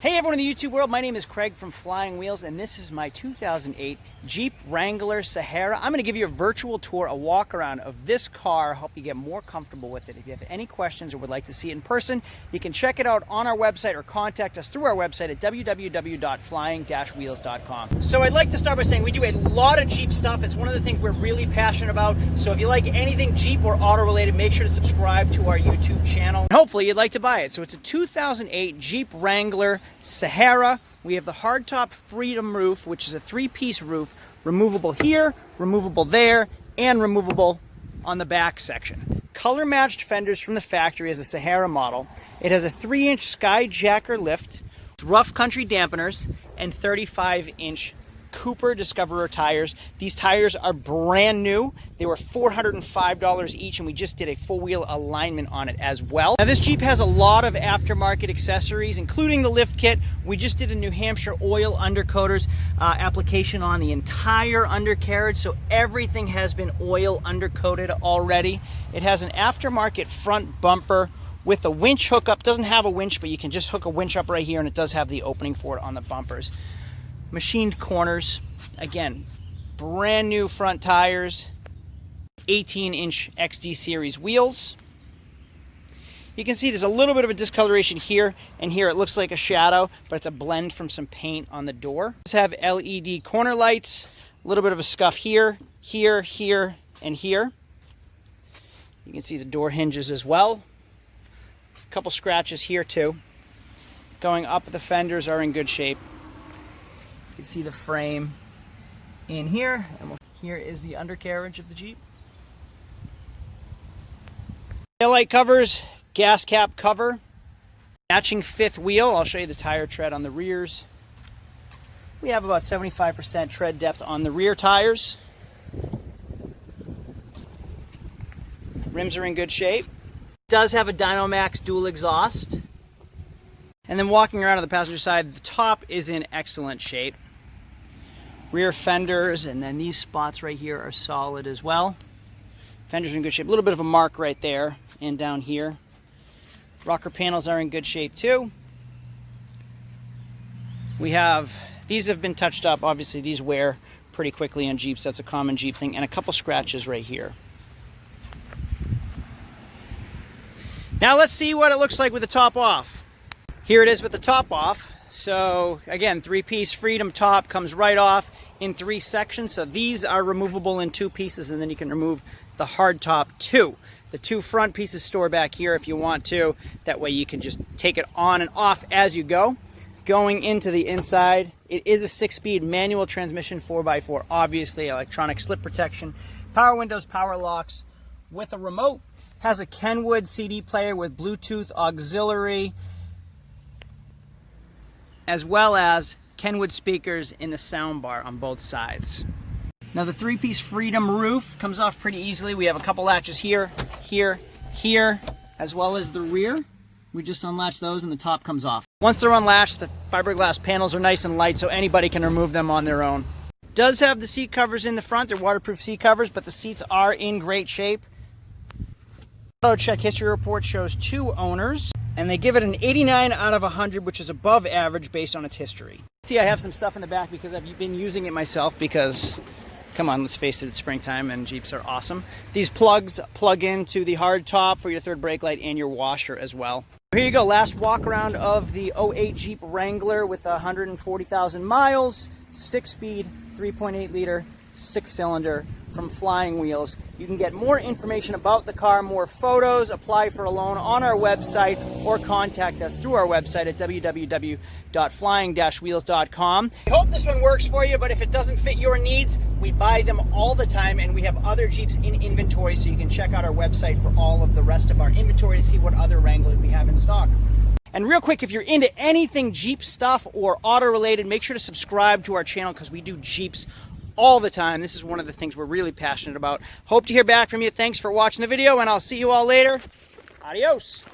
Hey everyone in the YouTube world, my name is Craig from Flying Wheels and this is my 2008 Jeep Wrangler Sahara. I'm going to give you a virtual tour, a walk around of this car, help you get more comfortable with it. If you have any questions or would like to see it in person, you can check it out on our website or contact us through our website at www.flying-wheels.com. So I'd like to start by saying we do a lot of Jeep stuff. It's one of the things we're really passionate about. So if you like anything Jeep or auto related, make sure to subscribe to our YouTube channel. And hopefully you'd like to buy it. So it's a 2008 Jeep Wrangler Sahara. We have the hardtop Freedom roof, which is a three-piece roof, removable here, removable there, and removable on the back section. Color-matched fenders from the factory as a Sahara model. It has a 3-inch Skyjacker lift, rough country dampeners, and 35-inch Cooper Discoverer tires. These tires are brand new. They were $405 each, and we just did a full wheel alignment on it as well. Now this Jeep has a lot of aftermarket accessories, including the lift kit. We just did a New Hampshire oil undercoaters application on the entire undercarriage, so everything has been oil undercoated already. It has an aftermarket front bumper with a winch hookup. Doesn't have a winch, but you can just hook a winch up right here, and it does have the opening for it on the bumpers. Machined corners, again, brand new front tires, 18-inch XD series wheels. You can see there's a little bit of a discoloration here and here. It looks like a shadow, but it's a blend from some paint on the door. These have LED corner lights, a little bit of a scuff here, here, here, and here. You can see the door hinges as well. A couple scratches here too. Going up, the fenders are in good shape. You can see the frame in here, and here is the undercarriage of the Jeep. Taillight covers, gas cap cover, matching fifth wheel. I'll show you the tire tread on the rears. We have about 75% tread depth on the rear tires. Rims are in good shape. It does have a dynomax dual exhaust. And then walking around on the passenger side, the top is in excellent shape. Rear fenders, and then these spots right here are solid as well. Fenders are in good shape. A little bit of a mark right there and down here. Rocker panels are in good shape too. We have, these have been touched up. Obviously these wear pretty quickly on Jeeps. That's a common Jeep thing. And a couple scratches right here. Now let's see what it looks like with the top off. Here it is with the top off. So again, 3-piece Freedom top comes right off in 3 sections. So these are removable in 2 pieces, and then you can remove the hard top too. The 2 front pieces store back here if you want to. That way you can just take it on and off as you go. Going into the inside, it is a 6-speed manual transmission, 4x4, obviously electronic slip protection, power windows, power locks with a remote. Has a Kenwood CD player with Bluetooth auxiliary, as well as Kenwood speakers in the sound bar on both sides. Now the 3-piece Freedom roof comes off pretty easily. We have a couple latches here, here, here, as well as the rear. We just unlatch those and the top comes off. Once they're unlatched, the fiberglass panels are nice and light, so anybody can remove them on their own. Does have the seat covers in the front. They're waterproof seat covers, but the seats are in great shape. Auto check history report shows 2 owners, and they give it an 89 out of 100, which is above average based on its history. See, I have some stuff in the back because I've been using it myself because, come on, let's face it, it's springtime and Jeeps are awesome. These plugs plug into the hard top for your third brake light and your washer as well. Here you go, last walk around of the 08 Jeep Wrangler with 140,000 miles, 6-speed, 3.8 liter, 6-cylinder from Flying Wheels. You can get more information about the car, more photos, apply for a loan on our website, or contact us through our website at www.flying-wheels.com. I hope this one works for you, but if it doesn't fit your needs, we buy them all the time, and we have other Jeeps in inventory, so you can check out our website for all of the rest of our inventory to see what other Wranglers we have in stock. And real quick, if you're into anything Jeep stuff or auto related, make sure to subscribe to our channel because we do Jeeps all the time. This is one of the things we're really passionate about. Hope to hear back from you. Thanks for watching the video, and I'll see you all later. Adios.